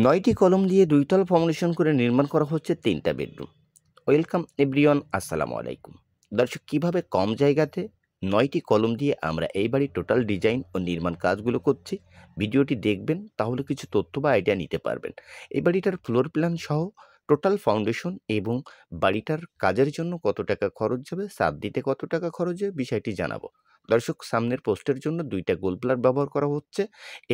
৯টি কলম দিয়ে ২ তল ফাউন্ডেশন করে নির্মাণ করা হচ্ছে ৩টা বেডরুম। ওয়েলকাম এভরিওয়ান, আসসালামু আলাইকুম। দর্শক, কিভাবে কম জায়গাতে ৯টি কলম দিয়ে আমরা এই বাড়ির টোটাল ডিজাইন ও নির্মাণ কাজগুলো করছি, ভিডিওটি দেখবেন, তাহলে কিছু তথ্য বা আইডিয়া নিতে পারবেন। এই বাড়িটার ফ্লোর প্ল্যান সহ টোটাল ফাউন্ডেশন এবং বাড়িটার কাজের জন্য কত টাকা খরচ যাবে, ছাদ দিতে কত টাকা খরচ যাবে, বিষয়টি জানাবো। দর্শক, সামনের পোস্টের জন্য ২টা গোল প্লার ব্যবহার করা হচ্ছে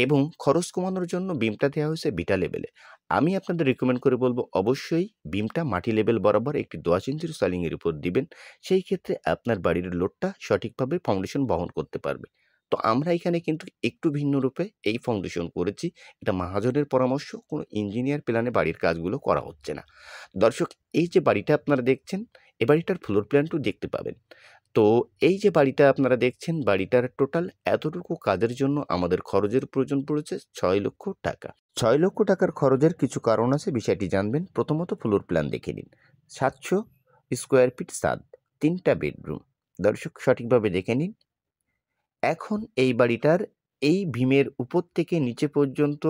এবং খরচ কমানোর জন্য বিমটা দেওয়া হয়েছে বিটা লেভেলে। আমি আপনাদের রিকমেন্ড করে বলব, অবশ্যই বিমটা মাটি লেভেল বরাবর একটি ১০ ইঞ্চির সোলিংয়ের উপর দিবেন। সেই ক্ষেত্রে আপনার বাড়ির লোডটা সঠিকভাবে ফাউন্ডেশন বহন করতে পারবে। তো আমরা এখানে কিন্তু একটু ভিন্ন রূপে এই ফাউন্ডেশন করেছি। এটা মহাজনের পরামর্শ, কোনো ইঞ্জিনিয়ার প্ল্যানে বাড়ির কাজগুলো করা হচ্ছে না। দর্শক, এই যে বাড়িটা আপনারা দেখছেন, এ বাড়িটার ফ্লোর প্ল্যানটু দেখতে পাবেন। তো এই যে বাড়িটা আপনারা দেখছেন, বাড়িটার টোটাল এতটুকু কাজের জন্য আমাদের খরচের প্রয়োজন পড়েছে ৬ লক্ষ টাকা। ৬ লক্ষ টাকার খরচের কিছু কারণ আছে, বিষয়টি জানবেন। প্রথমত ফ্লোর প্ল্যান দেখে নিন। ৭০০ স্কোয়ার ফিট ছাদ, ৩টা বেডরুম। দর্শক, সঠিকভাবে দেখে নিন। এখন এই বাড়িটার এই ভীমের উপর থেকে নিচে পর্যন্ত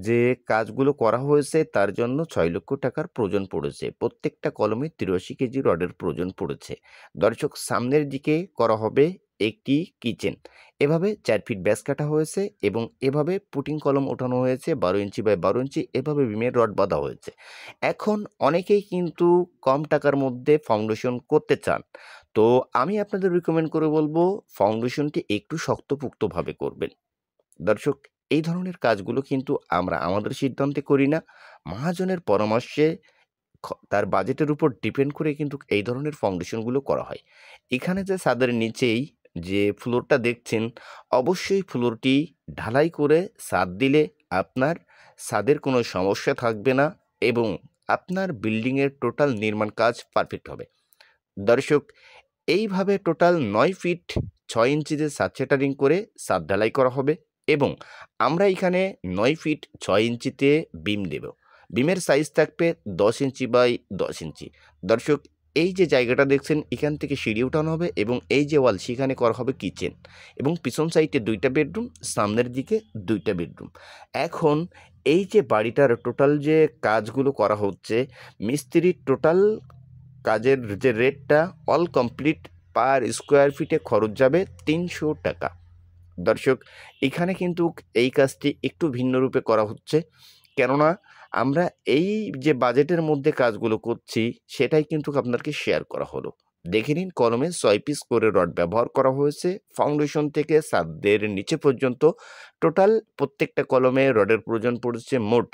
যে কাজগুলো করা হয়েছে, তার জন্য ৬ লক্ষ টাকার প্রয়োজন পড়েছে। প্রত্যেকটা কলমে ৮৩ কেজি রডের প্রয়োজন পড়েছে। দর্শক, সামনের দিকে করা হবে একটি কিচেন। এভাবে ৪ ফিট ব্যাস কাটা হয়েছে এবং এভাবে পুটিং কলম ওঠানো হয়েছে ১২ ইঞ্চি বাই ১২ ইঞ্চি, এভাবে ভীমের রড বাঁধা হয়েছে। এখন অনেকেই কিন্তু কম টাকার মধ্যে ফাউন্ডেশন করতে চান। তো আমি আপনাদের রিকমেন্ড করে বলব, ফাউন্ডেশনটি একটু শক্তপোক্তভাবে করবেন। দর্শক, এই ধরনের কাজগুলো কিন্তু আমরা আমাদের সিদ্ধান্তে করি না, মহাজনের পরামর্শে তার বাজেটের উপর ডিপেন্ড করে কিন্তু এই ধরনের ফাউন্ডেশনগুলো করা হয়। এখানে যে ছাদের নিচেই যে ফ্লোরটা দেখছেন, অবশ্যই ফ্লোরটি ঢালাই করে ছাদ দিলে আপনার ছাদের কোনো সমস্যা থাকবে না এবং আপনার বিল্ডিংয়ের টোটাল নির্মাণ কাজ পারফেক্ট হবে। দর্শক, এইভাবে টোটাল ৯ ফিট ৬ ইঞ্চিতে ছাদ সেটারিং করে ছাদ ঢালাই করা হবে এবং আমরা এখানে ৯ ফিট ৬ ইঞ্চিতে বিম দেব। বিমের সাইজ থাকবে ১০ ইঞ্চি বাই ১০ ইঞ্চি। দর্শক, এই যে জায়গাটা দেখছেন, এখান থেকে সিঁড়ি উঠানো হবে এবং এই যে ওয়াল, সেখানে করা হবে কিচেন এবং পিছন সাইডে ২টা বেডরুম, সামনের দিকে ২টা বেডরুম। এখন এই যে বাড়িটার টোটাল যে কাজগুলো করা হচ্ছে, মিস্ত্রির টোটাল কাজের যে রেটটা অল কমপ্লিট পার স্কোয়ার ফিটে খরচ যাবে ৩০০ টাকা। দর্শক, এখানে কিন্তু এই কাজটি একটু ভিন্ন রূপে করা হচ্ছে, কেননা আমরা এই যে বাজেটের মধ্যে কাজগুলো করছি, সেটাই কিন্তু আপনাকে শেয়ার করা হলো। দেখে নিন, কলমে ৬ পিস করে রড ব্যবহার করা হয়েছে ফাউন্ডেশন থেকে ছাদের নিচে পর্যন্ত। টোটাল প্রত্যেকটা কলমে রডের প্রয়োজন পড়েছে মোট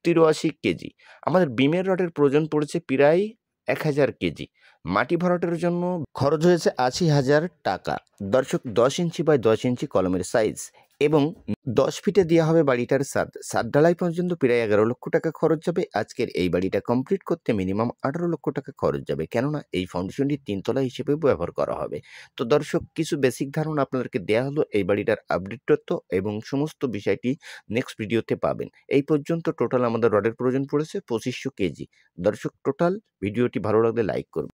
৮৩ কেজি। আমাদের বিমের রডের প্রয়োজন পড়েছে প্রায় ১,০০০ কেজি। মাটি ভরাটের জন্য খরচ হয়েছে ৮০,০০০ টাকা। দর্শক, ১০ ইঞ্চি বাই ১০ ইঞ্চি কলমের সাইজ এবং ১০ ফিটে দেওয়া হবে বাড়িটার ছাদ। ছাদ ঢালাই পর্যন্ত প্রায় ১১ লক্ষ টাকা খরচ যাবে। আজকের এই বাড়িটা কমপ্লিট করতে মিনিমাম ১৮ লক্ষ টাকা খরচ যাবে, কেননা এই ফাউন্ডেশনটি ৩ তলা হিসেবে ব্যবহার করা হবে। তো দর্শক, কিছু বেসিক ধারণা আপনাদেরকে দেওয়া হলো এই বাড়িটার আপডেট তথ্য এবং সমস্ত বিষয়টি নেক্সট ভিডিওতে পাবেন। এই পর্যন্ত টোটাল আমাদের রডের প্রয়োজন পড়েছে ২৫০০ কেজি। দর্শক, টোটাল ভিডিওটি ভালো লাগলে লাইক করবেন।